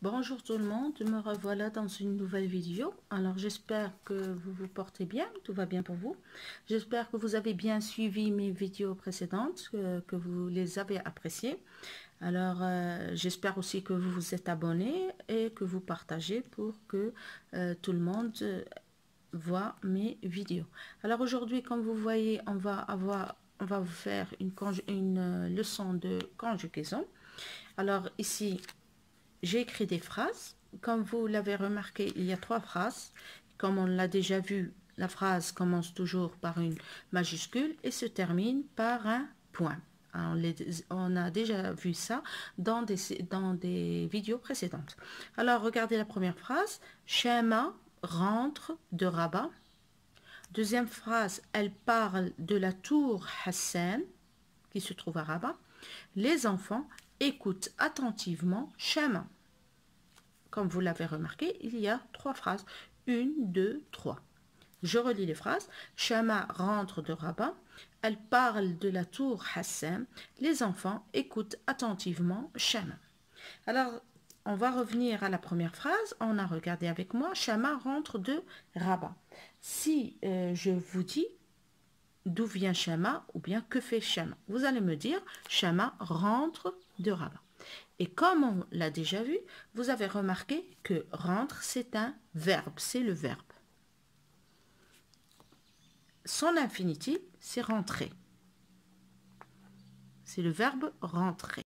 Bonjour tout le monde, me revoilà dans une nouvelle vidéo. Alors j'espère que vous vous portez bien, tout va bien pour vous. J'espère que vous avez bien suivi mes vidéos précédentes, que vous les avez appréciées. Alors j'espère aussi que vous vous êtes abonnés et que vous partagez pour que tout le monde voit mes vidéos. Alors aujourd'hui, comme vous voyez, on va vous faire une leçon de conjugaison. Alors ici, j'ai écrit des phrases. Comme vous l'avez remarqué, il y a 3 phrases. Comme on l'a déjà vu, la phrase commence toujours par une majuscule et se termine par un point. On a déjà vu ça dans des vidéos précédentes. Alors, regardez la première phrase. Shema rentre de Rabat. Deuxième phrase, elle parle de la tour Hassan qui se trouve à Rabat. Les enfants écoute attentivement Shema. Comme vous l'avez remarqué, il y a 3 phrases. 1, 2, 3. Je relis les phrases. Shema rentre de Rabat. Elle parle de la tour Hassan. Les enfants écoutent attentivement Shema. Alors, on va revenir à la première phrase. On a regardé avec moi. Shema rentre de Rabat. Si je vous dis d'où vient Shema ou bien que fait Shema, vous allez me dire Shema rentre de Rabat. Et comme on l'a déjà vu, vous avez remarqué que rentre, c'est un verbe, c'est le verbe. Son infinitif, c'est rentrer. C'est le verbe rentrer.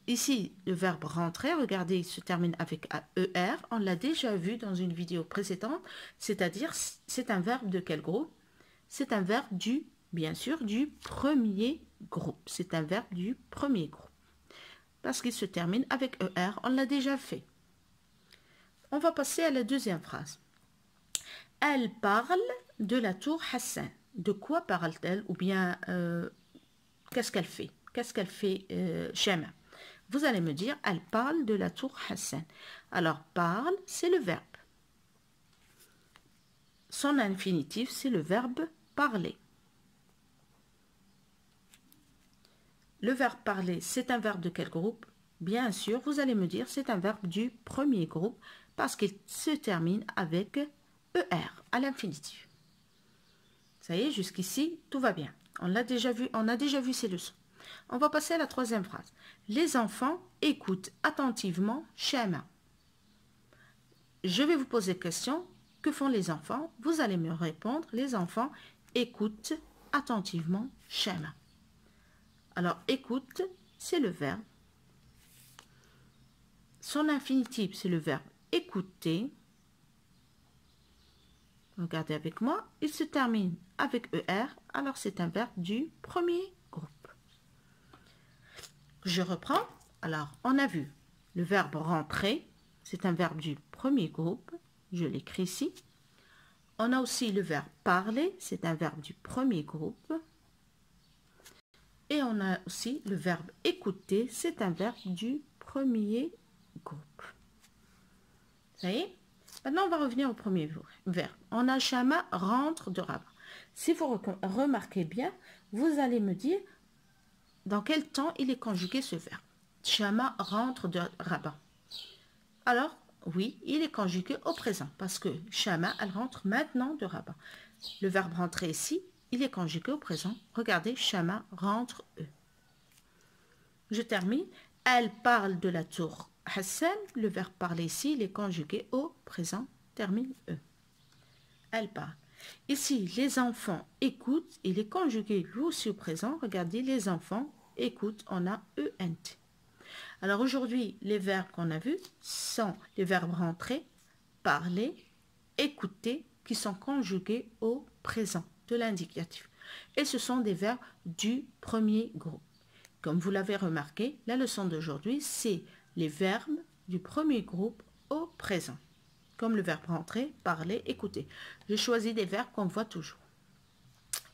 Ici, le verbe rentrer, regardez, il se termine avec ER. On l'a déjà vu dans une vidéo précédente, c'est-à-dire, c'est un verbe de quel groupe? C'est un verbe bien sûr, du premier groupe. C'est un verbe du premier groupe. Parce qu'il se termine avec ER, on l'a déjà fait. On va passer à la deuxième phrase. Elle parle de la tour Hassan. De quoi parle-t-elle? Ou bien, qu'est-ce qu'elle fait? Qu'est-ce qu'elle fait, Shema? Vous allez me dire, elle parle de la tour Hassan. Alors, parle, c'est le verbe. Son infinitif, c'est le verbe parler. Le verbe parler, c'est un verbe de quel groupe? Bien sûr, vous allez me dire, c'est un verbe du premier groupe parce qu'il se termine avec ER à l'infinitif. Ça y est, jusqu'ici, tout va bien. On a déjà vu ces leçons. On va passer à la troisième phrase. Les enfants écoutent attentivement Shema. Je vais vous poser question. Que font les enfants? Vous allez me répondre. Les enfants écoutent attentivement Shema. Alors, écoute, c'est le verbe. Son infinitif, c'est le verbe écouter. Regardez avec moi. Il se termine avec ER. Alors, c'est un verbe du premier groupe. Je reprends. Alors, on a vu le verbe rentrer. C'est un verbe du premier groupe. Je l'écris ici. On a aussi le verbe parler. C'est un verbe du premier groupe. Et on a aussi le verbe écouter. C'est un verbe du premier groupe. Ça y est? Maintenant, on va revenir au premier verbe. On a Shema rentre de Rabat. Si vous remarquez bien, vous allez me dire dans quel temps il est conjugué ce verbe. Shema rentre de Rabat. Alors, oui, il est conjugué au présent parce que Shema, elle rentre maintenant de Rabat. Le verbe rentrer ici, il est conjugué au présent. Regardez, Shema rentre eux. Je termine. Elle parle de la tour Hassan. Le verbe parler ici, il est conjugué au présent. Termine eux. Elle parle. Ici, les enfants écoutent. Il est conjugué lui aussi au présent. Regardez, les enfants écoutent. On a ENT. Alors aujourd'hui, les verbes qu'on a vus sont les verbes rentrer, parler, écouter, qui sont conjugués au présent de l'indicatif. Et ce sont des verbes du premier groupe. Comme vous l'avez remarqué, la leçon d'aujourd'hui, c'est les verbes du premier groupe au présent. Comme le verbe rentrer, parler, écouter. J'ai choisi des verbes qu'on voit toujours.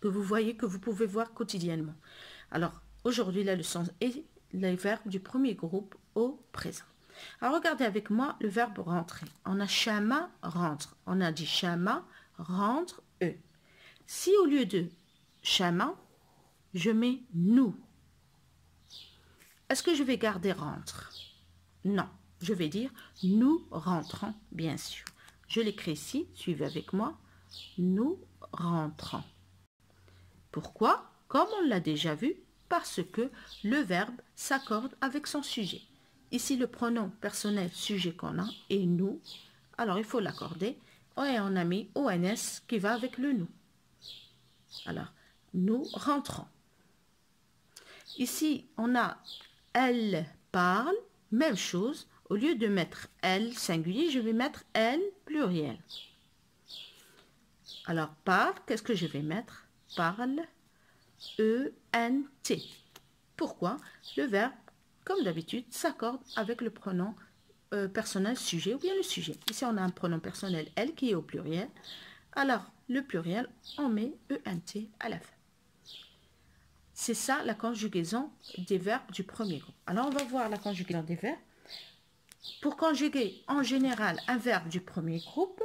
Que vous voyez, que vous pouvez voir quotidiennement. Alors, aujourd'hui, la leçon est les verbes du premier groupe au présent. Alors, regardez avec moi le verbe rentrer. On a Shema rentre. On a dit Shema rentre eux. Si au lieu de Shema, je mets nous. Est-ce que je vais garder rentre? Non. Je vais dire nous rentrons, bien sûr. Je l'écris ici, suivez avec moi. Nous rentrons. Pourquoi? Comme on l'a déjà vu, parce que le verbe s'accorde avec son sujet. Ici, le pronom personnel sujet qu'on a est nous. Alors, il faut l'accorder. Et on a mis ONS qui va avec le nous. Alors, nous rentrons. Ici, on a elle parle, même chose. Au lieu de mettre elle singulier, je vais mettre elle pluriel. Alors, parle, qu'est-ce que je vais mettre? Parle, E-N-T. Pourquoi? Le verbe, comme d'habitude, s'accorde avec le pronom personnel sujet ou bien le sujet. Ici, on a un pronom personnel elle qui est au pluriel. Alors, le pluriel, on met E-N-T à la fin. C'est ça la conjugaison des verbes du premier groupe. Alors, on va voir la conjugaison des verbes. Pour conjuguer en général un verbe du premier groupe,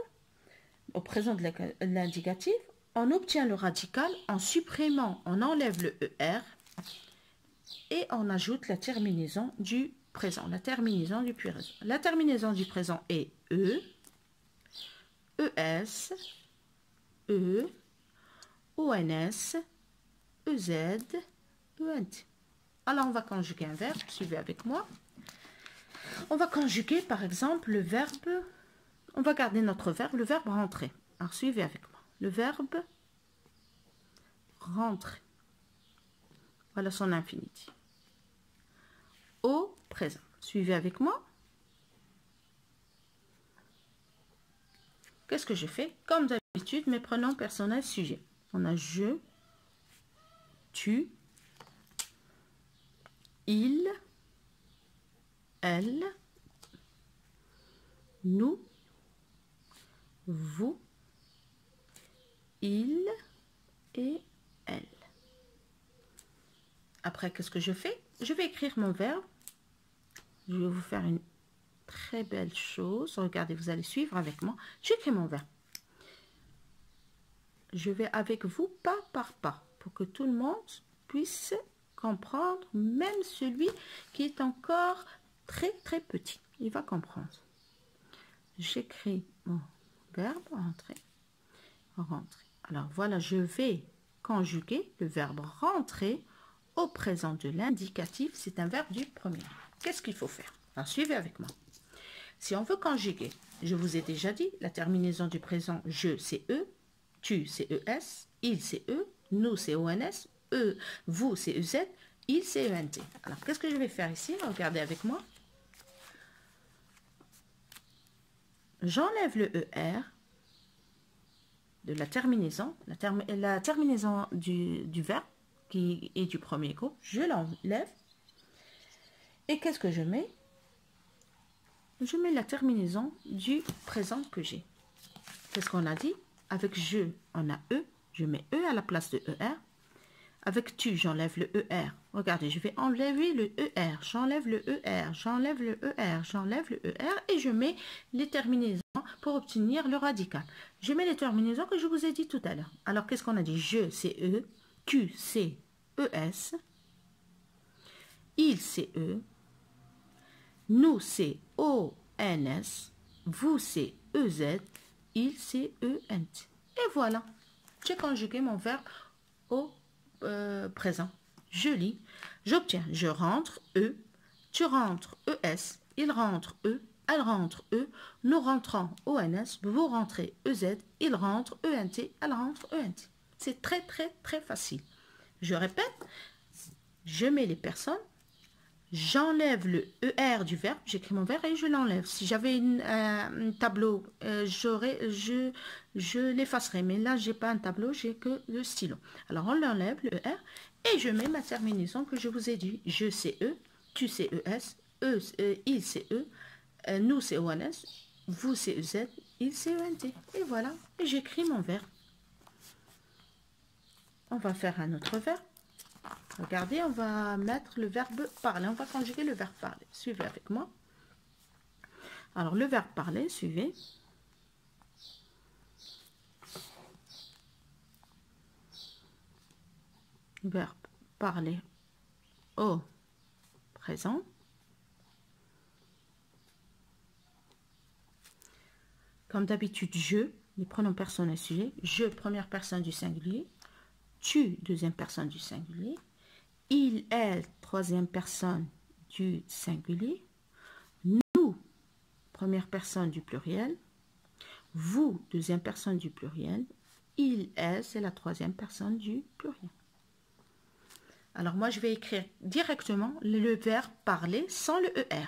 au présent de l'indicatif, on obtient le radical en supprimant, on enlève le ER et on ajoute la terminaison du présent, la terminaison du présent. La terminaison du présent est E, ES, E, ONS, EZ, ENT. Alors, on va conjuguer un verbe, suivez avec moi. On va conjuguer, par exemple, le verbe, on va garder notre verbe, le verbe rentrer. Alors, suivez avec moi. Le verbe rentrer. Voilà son infinitif. Au présent. Suivez avec moi. Qu'est-ce que je fais? Comme d'habitude, mes pronoms personnels sujets. On a je, tu, il, elle, nous, vous, il et elle. Après, qu'est-ce que je fais? Je vais écrire mon verbe. Je vais vous faire une très belle chose. Regardez, vous allez suivre avec moi. J'écris mon verbe. Je vais avec vous pas par pas pour que tout le monde puisse comprendre, même celui qui est encore très très petit. Il va comprendre. J'écris mon verbe rentrer. Rentrer. Alors voilà, je vais conjuguer le verbe rentrer au présent de l'indicatif. C'est un verbe du premier. Qu'est-ce qu'il faut faire? Alors suivez avec moi. Si on veut conjuguer, je vous ai déjà dit, la terminaison du présent je c'est E, tu c'est ES, il c'est E, nous c'est ONS, vous c'est EZ, il c'est ENT. Alors qu'est-ce que je vais faire ici? Regardez avec moi. J'enlève le ER de la terminaison, la terminaison du verbe qui est du premier groupe, je l'enlève. Et qu'est-ce que je mets? Je mets la terminaison du présent que j'ai. Qu'est-ce qu'on a dit? Avec je, on a E, je mets E à la place de ER. Avec tu, j'enlève le ER. Regardez, je vais enlever le ER, j'enlève le ER, j'enlève le ER, j'enlève le ER et je mets les terminaisons pour obtenir le radical. Je mets les terminaisons que je vous ai dit tout à l'heure. Alors, qu'est-ce qu'on a dit? Je, c'est E, tu, c'est ES, il, c'est E, nous, c'est ONS, vous, c'est EZ, il, c'est ENT. Et voilà, j'ai conjugué mon verbe au présent. Je lis, j'obtiens, je rentre, E, tu rentres, ES, il rentre, E, elle rentre, E, nous rentrons, ONS, vous rentrez, EZ, il rentre, ENT, elle rentre, ENT. C'est très, très, très facile. Je répète, je mets les personnes, j'enlève le ER du verbe, j'écris mon verbe et je l'enlève. Si j'avais un tableau, je l'effacerais. Mais là, j'ai pas un tableau, j'ai que le stylo. Alors, on l'enlève, le ER, et je mets ma terminaison que je vous ai dit. Je c'est E, tu c'est ES, il c'est E, nous c'est ONS, vous c'est EZ, il c'est ENT. Et voilà, et j'écris mon verbe. On va faire un autre verbe. Regardez, on va mettre le verbe parler. On va conjuguer le verbe parler. Suivez avec moi. Alors, le verbe parler, suivez. Verbe parler au présent. comme d'habitude, je, les pronoms personnels sujet, je, première personne du singulier, tu, deuxième personne du singulier, il, elle, troisième personne du singulier, nous, première personne du pluriel, vous, deuxième personne du pluriel, il, elle, c'est la troisième personne du pluriel. Alors moi, je vais écrire directement le verbe parler sans le ER.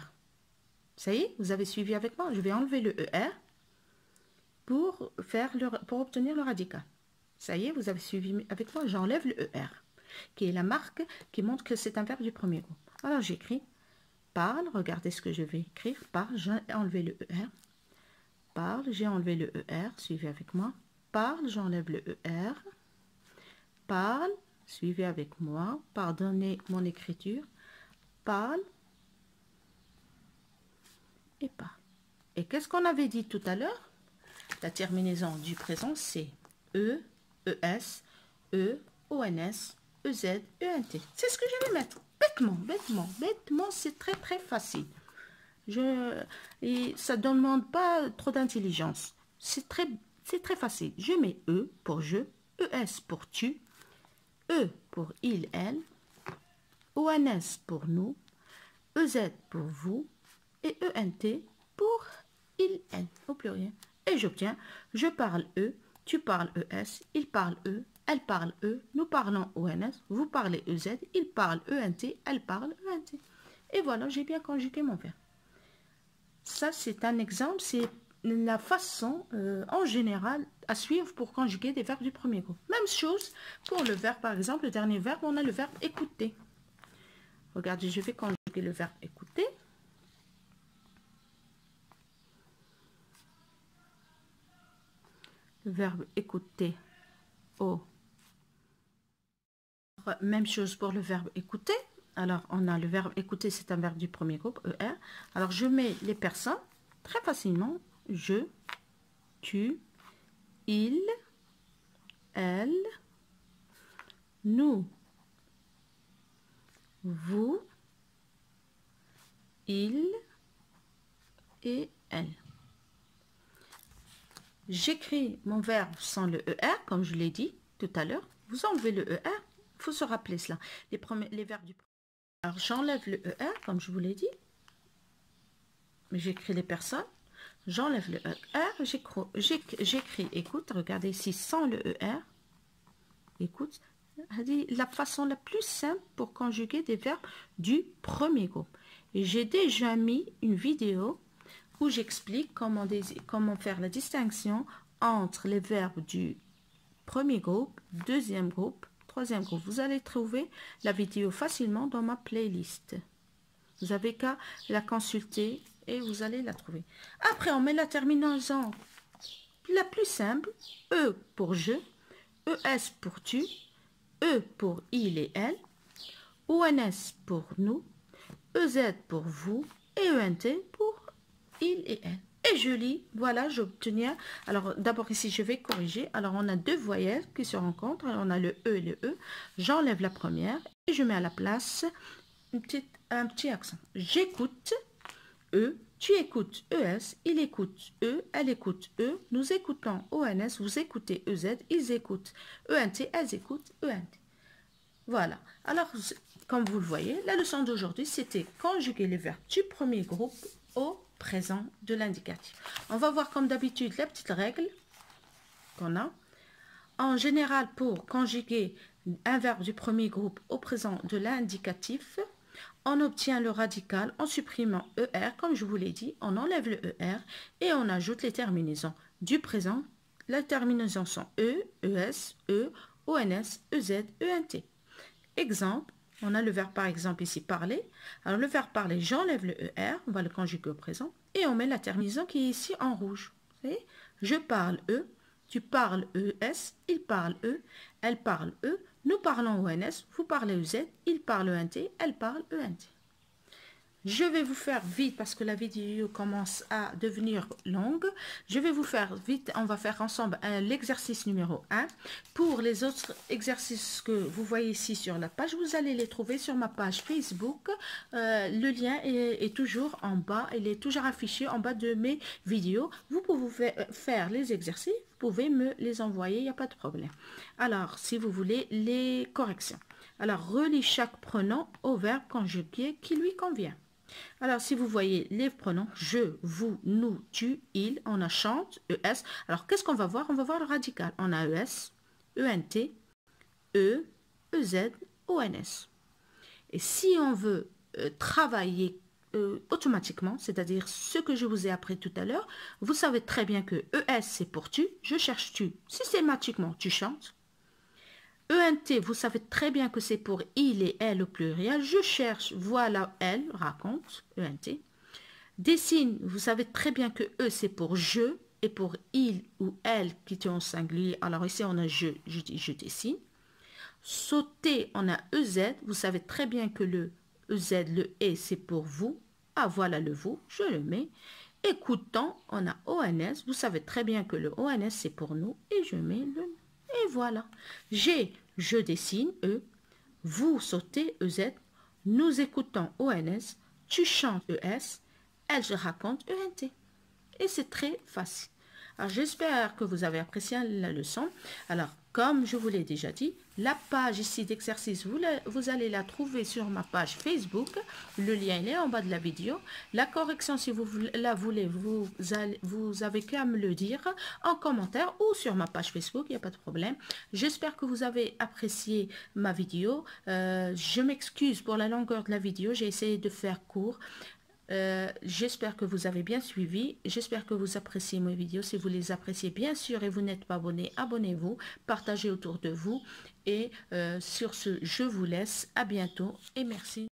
Ça y est, vous avez suivi avec moi. Je vais enlever le ER pour obtenir le radical. Ça y est, vous avez suivi avec moi. J'enlève le ER, qui est la marque qui montre que c'est un verbe du premier groupe. Alors j'écris parle. Regardez ce que je vais écrire. Parle, j'ai enlevé le ER. Parle, j'ai enlevé le ER. Suivez avec moi. Parle, j'enlève le ER. Parle. Suivez avec moi, pardonnez mon écriture, parle et parle. Et qu'est-ce qu'on avait dit tout à l'heure? La terminaison du présent, c'est E, ES, E, ONS, EZ, ENT. C'est ce que je vais mettre. Bêtement, c'est très très facile. Et ça ne demande pas trop d'intelligence. C'est très facile. Je mets E pour je, ES pour tu, E pour il, elle, ONS pour nous, EZ pour vous et ENT pour il, elle au pluriel. Et j'obtiens, je parle E, tu parles ES, il parle E, elle parle E, nous parlons ONS, vous parlez EZ, il parle ENT, elle parle ENT. Et voilà, j'ai bien conjugué mon verbe. Ça, c'est un exemple, c'est la façon en général à suivre pour conjuguer des verbes du premier groupe. Même chose pour le verbe, par exemple, le dernier verbe, on a le verbe écouter. Regardez, je vais conjuguer le verbe écouter. Le verbe écouter au. Même chose pour le verbe écouter. Alors, on a le verbe écouter, c'est un verbe du premier groupe, ER. Alors, je mets les personnes très facilement. Je, tu, il, elle, nous, vous, il et elle. J'écris mon verbe sans le ER, comme je l'ai dit tout à l'heure. Vous enlevez le ER, il faut se rappeler cela. Les verbes du premier. Alors, j'enlève le ER, comme je vous l'ai dit. J'écris les personnes. J'enlève le ER, j'écris écoute, regardez ici sans le ER, écoute, la façon la plus simple pour conjuguer des verbes du premier groupe. Et j'ai déjà mis une vidéo où j'explique comment faire la distinction entre les verbes du premier groupe, deuxième groupe, troisième groupe. Vous allez trouver la vidéo facilement dans ma playlist. Vous n'avez qu'à la consulter et vous allez la trouver. Après, on met la terminaison la plus simple. E pour je, ES pour tu, E pour il et elle, ONS pour nous, EZ pour vous et ENT pour il et elle. Et je lis, voilà, j'obtiens. Alors, d'abord ici, je vais corriger. Alors, on a deux voyelles qui se rencontrent. Alors, on a le E et le E. J'enlève la première et je mets à la place un petit accent. J'écoute E, tu écoutes ES, il écoute E, elle écoute E, nous écoutons ONS, vous écoutez EZ, ils écoutent ENT, elles écoutent ENT. Voilà. Alors, comme vous le voyez, la leçon d'aujourd'hui, c'était conjuguer les verbes du premier groupe au présent de l'indicatif. On va voir comme d'habitude la petite règle qu'on a. En général, pour conjuguer un verbe du premier groupe au présent de l'indicatif, on obtient le radical en supprimant ER, comme je vous l'ai dit, on enlève le ER et on ajoute les terminaisons du présent. Les terminaisons sont E, ES, E, ONS, EZ, ENT. Exemple, on a le verbe par exemple ici parler. Alors le verbe parler, j'enlève le ER, on va le conjuguer au présent et on met la terminaison qui est ici en rouge. Vous voyez, je parle E, tu parles ES, il parle E, elle parle E, nous parlons ONS, vous parlez EZ, il parle ENT, elle parle ENT. Je vais vous faire vite parce que la vidéo commence à devenir longue. Je vais vous faire vite, on va faire ensemble l'exercice numéro 1. Pour les autres exercices que vous voyez ici sur la page, vous allez les trouver sur ma page Facebook. Le lien est toujours en bas, il est toujours affiché en bas de mes vidéos. Vous pouvez faire les exercices, vous pouvez me les envoyer, il n'y a pas de problème. Alors, si vous voulez, les corrections. Alors, relie chaque pronom au verbe conjugué qui lui convient. Alors, si vous voyez les pronoms, je, vous, nous, tu, il, on a chante, ES. Alors, qu'est-ce qu'on va voir? On va voir le radical. On a ES, ENT, E, EZ, ONS. Et si on veut travailler automatiquement, c'est-à-dire ce que je vous ai appris tout à l'heure, vous savez très bien que ES, c'est pour tu, je cherche tu. Systématiquement, tu chantes. ENT, vous savez très bien que c'est pour il et elle au pluriel. Je cherche, voilà, elle, raconte, ENT. Dessine, vous savez très bien que E, c'est pour je, et pour il ou elle qui est en singulier. Alors ici, on a je dis je dessine. Sauter, on a EZ, vous savez très bien que le EZ, le E, c'est pour vous. Ah, voilà le vous, je le mets. Écoutant, on a ONS, vous savez très bien que le ONS, c'est pour nous, et je mets le et voilà. G, je dessine, E. Vous sautez, EZ. Nous écoutons, ONS. Tu chantes, ES. Elle, je raconte, ENT. Et c'est très facile. Alors, j'espère que vous avez apprécié la leçon. Alors, comme je vous l'ai déjà dit, la page ici d'exercice, vous allez la trouver sur ma page Facebook. Le lien est en bas de la vidéo. La correction, si vous la voulez, vous avez qu'à me le dire en commentaire ou sur ma page Facebook, il n'y a pas de problème. J'espère que vous avez apprécié ma vidéo. Je m'excuse pour la longueur de la vidéo. J'ai essayé de faire court. J'espère que vous avez bien suivi. J'espère que vous appréciez mes vidéos. Si vous les appréciez, bien sûr, et vous n'êtes pas abonné, abonnez-vous, partagez autour de vous. Et sur ce, je vous laisse. À bientôt et merci.